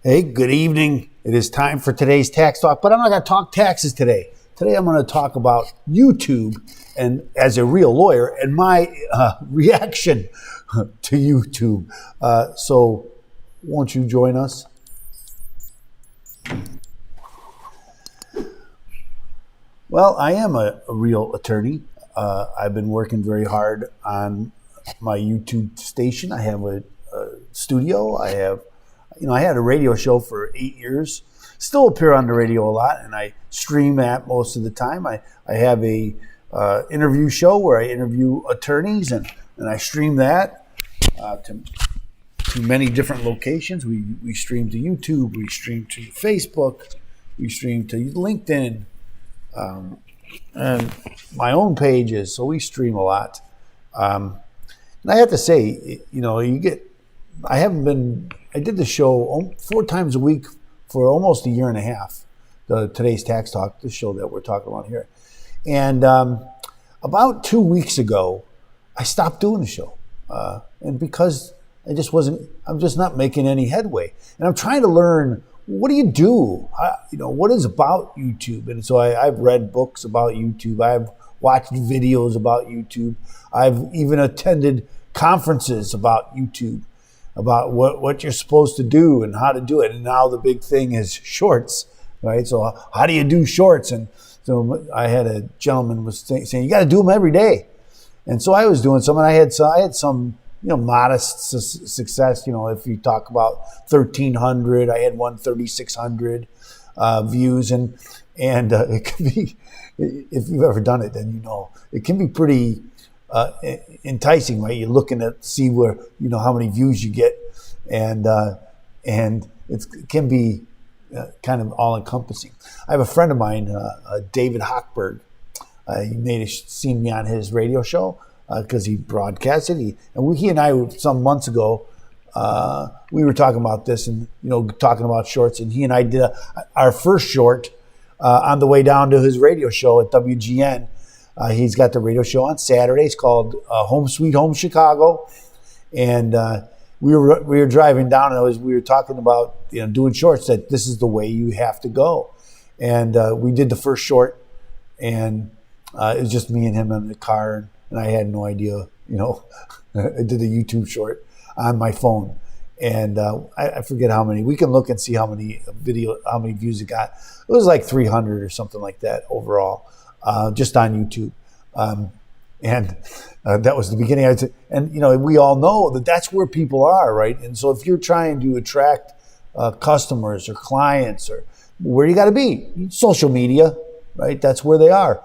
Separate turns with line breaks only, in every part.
Hey, good evening. It is time for today's tax talk, but I'm not going to talk taxes today. Today I'm going to talk about YouTube and as a real lawyer and my reaction to YouTube. So won't you join us? Well, I am a real attorney. I've been working very hard on my YouTube station. I have a studio. I had a radio show for 8 years. Still appear on the radio a lot, and I stream that most of the time. I have a interview show where I interview attorneys, and I stream that to many different locations. We stream to YouTube, we stream to Facebook, we stream to LinkedIn, and my own pages. So we stream a lot. And I have to say, I did the show 4 times a week for almost a year and a half, today's Tax Talk, the show that we're talking about here. And about 2 weeks ago, I stopped doing the show. And because I'm just not making any headway. And I'm trying to learn, what do you do? What is about YouTube? And so I've read books about YouTube. I've watched videos about YouTube. I've even attended conferences about YouTube, about what you're supposed to do and how to do it. And now the big thing is shorts, right? So how do you do shorts? And so I had a gentleman was saying, you got to do them every day. And so I was doing some, and I had some modest success. If you talk about 1,300, I had one 3,600 views, and it can be, if you've ever done it, then it can be pretty enticing, right? You're looking to see where how many views you get, and it can be kind of all encompassing. I have a friend of mine, David Hochberg. You may have seen me on his radio show because he broadcasted. He and I some months ago, we were talking about this and talking about shorts, and he and I did our first short on the way down to his radio show at WGN. He's got the radio show on Saturdays called Home Sweet Home Chicago, and we were driving down, and we were talking about doing shorts, that this is the way you have to go. And we did the first short, and it was just me and him in the car, and I had no idea. I did a YouTube short on my phone, and I forget how many. We can look and see how many views it got. It was like 300 or something like that overall. Just on YouTube. That was the beginning. And we all know that that's where people are, right? And so if you're trying to attract customers or clients, or where you got to be, social media, right? That's where they are.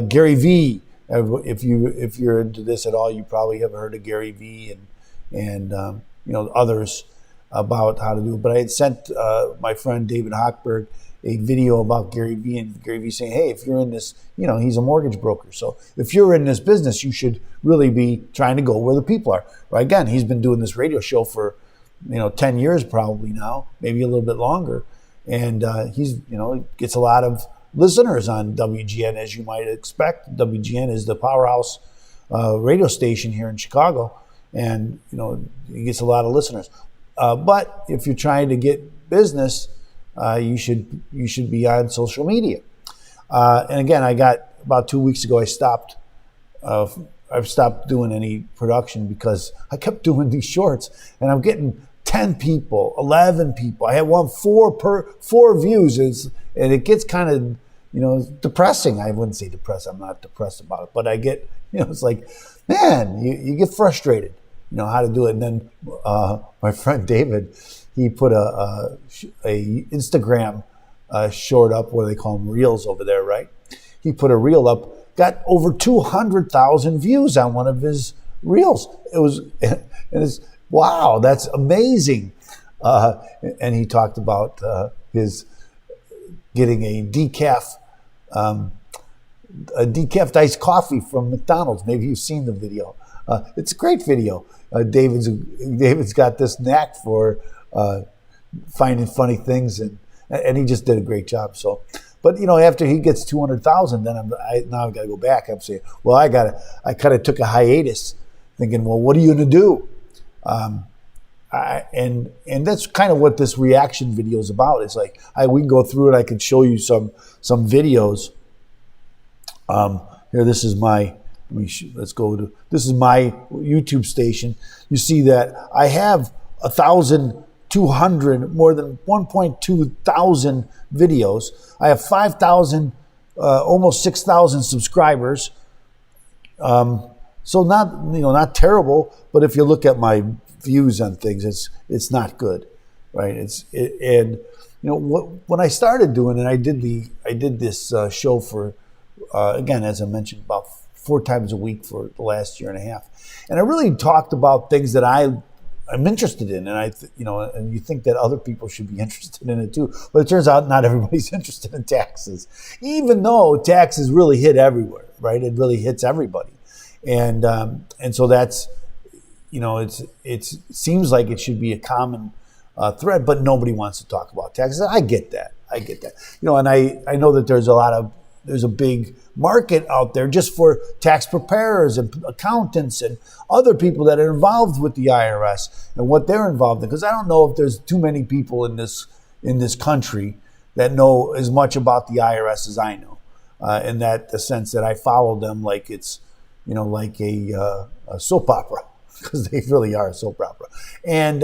Gary Vee, if you're into this at all, you probably have heard of Gary Vee and others about how to do it. But I had sent my friend David Hochberg a video about Gary Vee, and Gary Vee saying, hey, if you're in this, he's a mortgage broker. So if you're in this business, you should really be trying to go where the people are. Right? Again, he's been doing this radio show for, 10 years probably now, maybe a little bit longer. And he gets a lot of listeners on WGN, as you might expect. WGN is the powerhouse radio station here in Chicago. And, he gets a lot of listeners. But if you're trying to get business, you should be on social media. And again, I got about 2 weeks ago, I've stopped doing any production because I kept doing these shorts, and I'm getting 10 people, 11 people. I had one 4 views, and it gets kind of, depressing. I wouldn't say depressed. I'm not depressed about it, but I get, it's like, man, you get frustrated, how to do it. And then my friend David, he put a Instagram short up, what do they call them, reels over there, right? He put a reel up, got over 200,000 views on one of his reels. It's wow, that's amazing. And he talked about his getting a decaf iced coffee from McDonald's. Maybe you've seen the video. It's a great video. David's got this knack for finding funny things, and he just did a great job. So, but after he gets 200,000, then now I've got to go back. I'm saying, well, I kind of took a hiatus, thinking, well, what are you going to do? and that's kind of what this reaction video is about. It's like we can go through it. I can show you some videos. Here, this is my. Let's go to. This is my YouTube station. You see that I have 1,200, more than 1.2 thousand videos. I have 5,000, almost 6,000 subscribers. So not terrible, but if you look at my views on things, it's not good, right? When I started doing it, I did this show for again, as I mentioned, about 4 times a week for the last year and a half, and I really talked about things that I'm interested in, and and you think that other people should be interested in it too, but it turns out not everybody's interested in taxes, even though taxes really hit everywhere, right? It really hits everybody, and so that's, it seems like it should be a common thread, but nobody wants to talk about taxes. I get that, and I know that there's a big market out there just for tax preparers and accountants and other people that are involved with the IRS and what they're involved in. Because I don't know if there's too many people in this country that know as much about the IRS as I know. In the sense that I follow them like it's, like a soap opera, because they really are a soap opera. And,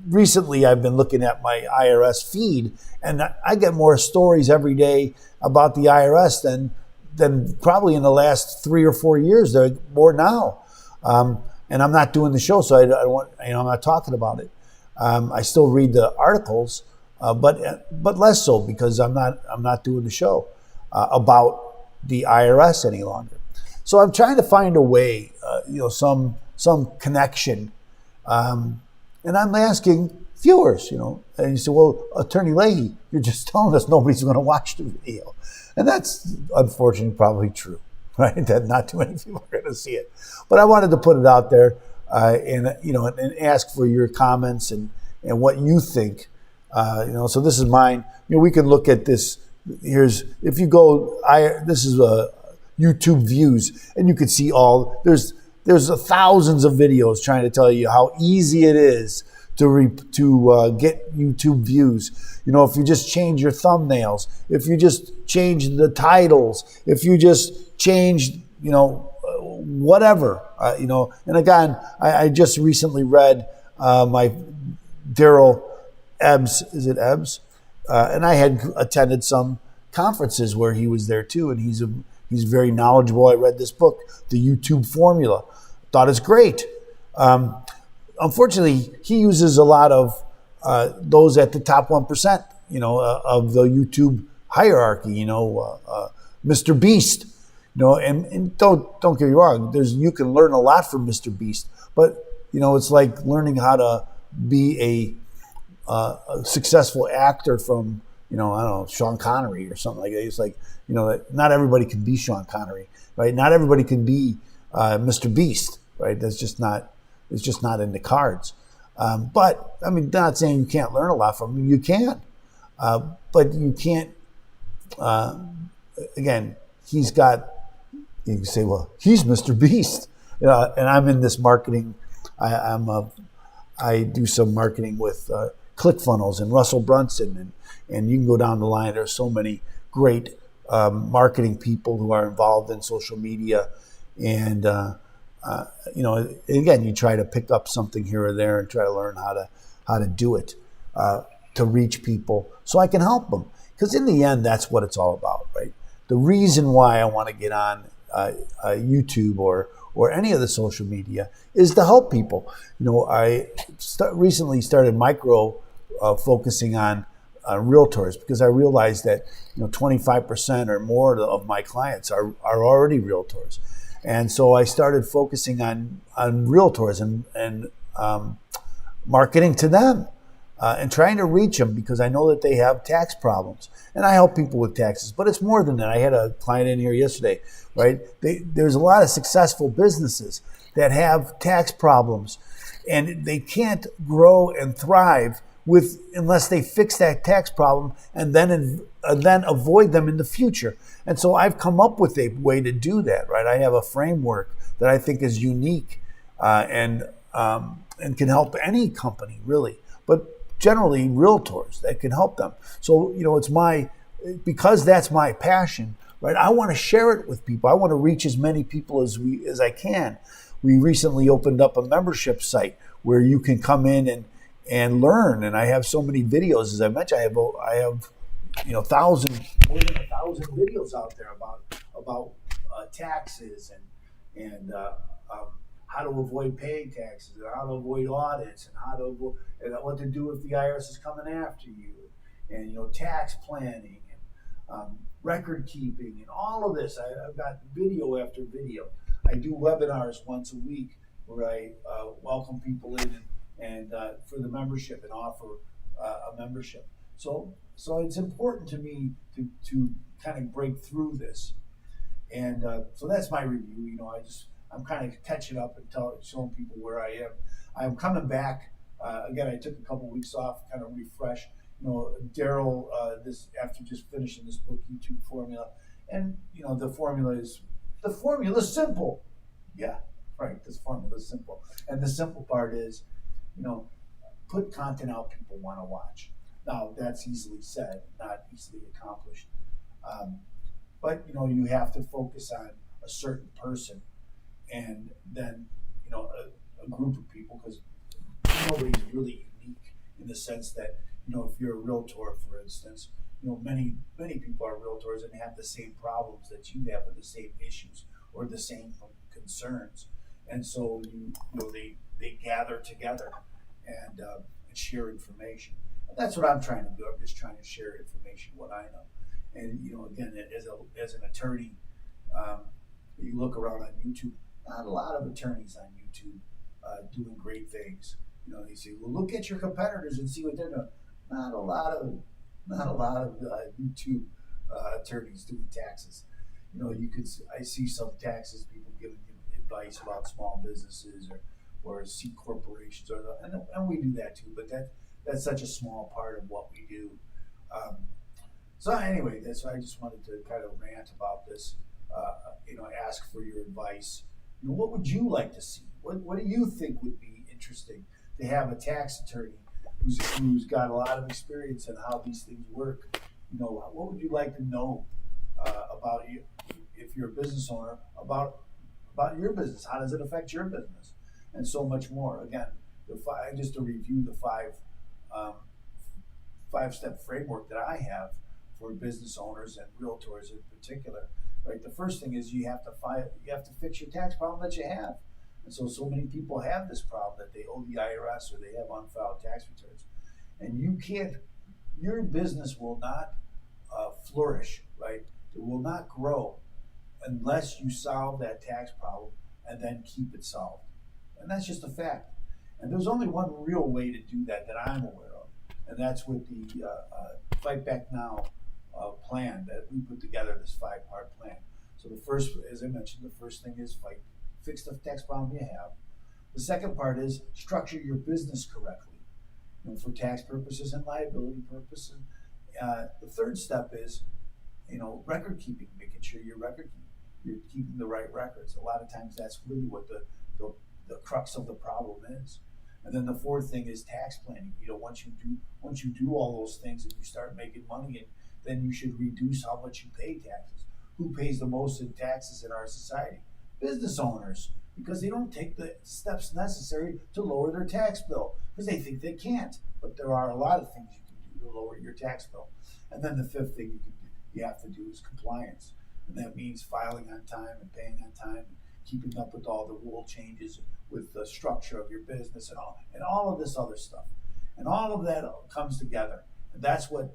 recently I've been looking at my IRS feed, and I get more stories every day about the IRS than probably in the last 3 or 4 years. There are more now. And I'm not doing the show, so I'm not talking about it. I still read the articles, but less so, because I'm not doing the show about the IRS any longer. So I'm trying to find a way, some connection, and I'm asking viewers, and you say, well, Attorney Leahy, you're just telling us nobody's going to watch the video, and that's unfortunately probably true, right? That not too many people are going to see it, but I wanted to put it out there, and ask for your comments and what you think, So this is mine. We can look at this. This is YouTube views, and you can see there's thousands of videos trying to tell you how easy it is to get YouTube views. If you just change your thumbnails, if you just change the titles, if you just change, whatever, And again, I just recently read my Daryl Ebbs, is it Ebbs? And I had attended some conferences where he was there too, and he's very knowledgeable. I read this book, The YouTube Formula. Thought it's great. Unfortunately, he uses a lot of those at the top 1%, of the YouTube hierarchy. Mr. Beast. And don't get me wrong. You can learn a lot from Mr. Beast, but it's like learning how to be a successful actor from I don't know, Sean Connery or something like that. It's like not everybody can be Sean Connery, right? Not everybody can be Mr. Beast, right? It's just not in the cards. But I mean, not saying you can't learn a lot from him. You can, but you can't. Again, he's got. You can say, well, he's Mr. Beast, and I'm in this marketing. I do some marketing with ClickFunnels and Russell Brunson, and you can go down the line. There's so many great marketing people who are involved in social media, and again, you try to pick up something here or there and try to learn how to do it to reach people, so I can help them. Because in the end, that's what it's all about, right? The reason why I want to get on YouTube or any of the social media is to help people. I recently started focusing on realtors, because I realized that 25% or more of my clients are already realtors, and so I started focusing on realtors and marketing to them and trying to reach them, because I know that they have tax problems, and I help people with taxes. But it's more than that. I had a client in here yesterday, right? There's a lot of successful businesses that have tax problems, and they can't grow and thrive unless they fix that tax problem and then avoid them in the future. And so I've come up with a way to do that, right? I have a framework that I think is unique, and and can help any company really, but generally realtors that can help them. So it's because that's my passion, right? I want to share it with people. I want to reach as many people as I can. We recently opened up a membership site where you can come in and learn. And I have so many videos, as I mentioned. I have more than 1,000 videos out there about taxes and how to avoid paying taxes, and how to avoid audits, and what to do if the IRS is coming after you, and tax planning and record keeping and all of this. I've got video after video. I do webinars once a week where I welcome people in and for the membership and offer a membership. So it's important to me to kind of break through this, and so that's my review. I'm kind of catching up and showing people where I am. I'm coming back again. I took a couple weeks off, kind of refresh. Daryl, this after just finishing this book, YouTube Formula, and the formula is simple. Yeah, right. This formula is simple, and the simple part is, put content out people want to watch. Now that's easily said, not easily accomplished. But you have to focus on a certain person, and then a group of people, because nobody's really unique in the sense that if you're a realtor, for instance, many people are realtors and have the same problems that you have, or the same issues, or the same concerns, and so they gather together and share information. And that's what I'm trying to do. I'm just trying to share information, what I know. And again, as an attorney, you look around on YouTube. Not a lot of attorneys on YouTube doing great things. They say, "Well, look at your competitors and see what they're doing." Not a lot of YouTube attorneys doing taxes. I see some taxes people giving you advice about small businesses or C corporations, and we do that too. But that's such a small part of what we do. So anyway, I just wanted to kind of rant about this. Ask for your advice. What would you like to see? What do you think would be interesting to have a tax attorney who's got a lot of experience in how these things work? What would you like to know about you if you're a business owner, about your business? How does it affect your business? And so much more. Again, just to review the five-step framework that I have for business owners and realtors in particular. Right, the first thing is you have to fix your tax problem that you have, and so many people have this problem that they owe the IRS or they have unfiled tax returns, and your business will not flourish, right? It will not grow unless you solve that tax problem and then keep it solved, and that's just a fact. And there's only one real way to do that I'm aware of, and that's with the Fight Back Now plan that we put together, this 5-part plan. So the first, as I mentioned, the first thing is fix the tax problem you have. The second part is structure your business correctly, for tax purposes and liability purposes. The third step is, record keeping, making sure you're keeping the right records. A lot of times that's really what the crux of the problem is. And then the fourth thing is tax planning. Once you do all those things and you start making money, and then you should reduce how much you pay taxes. Who pays the most in taxes in our society? Business owners, because they don't take the steps necessary to lower their tax bill because they think they can't. But there are a lot of things you can do to lower your tax bill. And then the fifth thing you have to do is compliance. And that means filing on time and paying on time and keeping up with all the rule changes, with the structure of your business and all of this other stuff. And all of that comes together. And that's what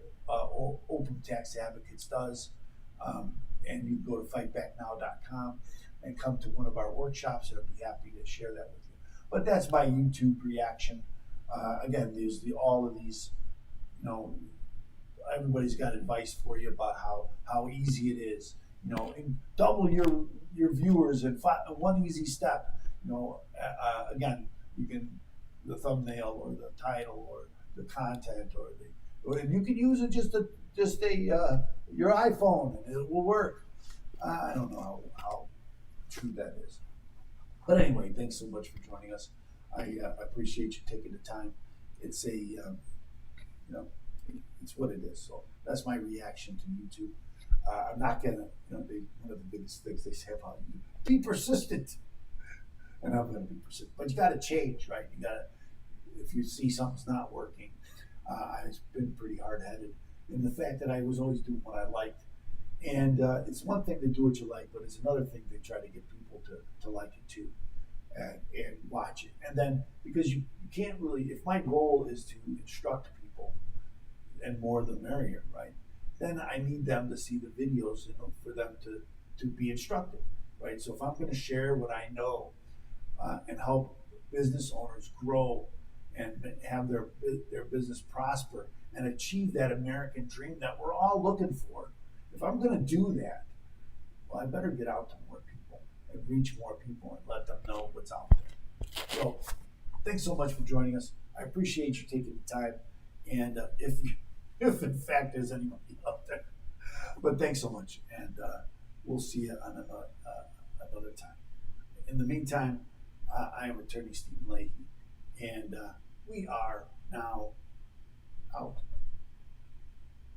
Open Tax Advocates does. And you can go to fightbacknow.com and come to one of our workshops, and I'd be happy to share that with you. But that's my YouTube reaction. Again, there's all of these, everybody's got advice for you about how easy it is. And double your viewers in one easy step. Again, you can the thumbnail or the title or the content and you can use it just your iPhone and it will work. I don't know how true that is. But anyway, thanks so much for joining us. I appreciate you taking the time. It's a, it's what it is. So that's my reaction to YouTube. I'm not gonna, one of the biggest things they say about you, be persistent, and I'm gonna be persistent. But you got to change, right? You got to, if you see something's not working. I've been pretty hard headed in the fact that I was always doing what I liked. And it's one thing to do what you like, but it's another thing to try to get people to like it too and watch it. And then because you can't really, if my goal is to instruct people, and more the merrier, right? Then I need them to see the videos, for them to be instructed, right? So if I'm going to share what I know and help business owners grow and have their business prosper and achieve that American dream that we're all looking for, if I'm going to do that, well, I better get out to more people and reach more people and let them know what's out there. So, thanks so much for joining us. I appreciate you taking the time, and if in fact there's anybody out there, but thanks so much, and we'll see you on another time. In the meantime, I am attorney Stephen Leahy, and we are now out.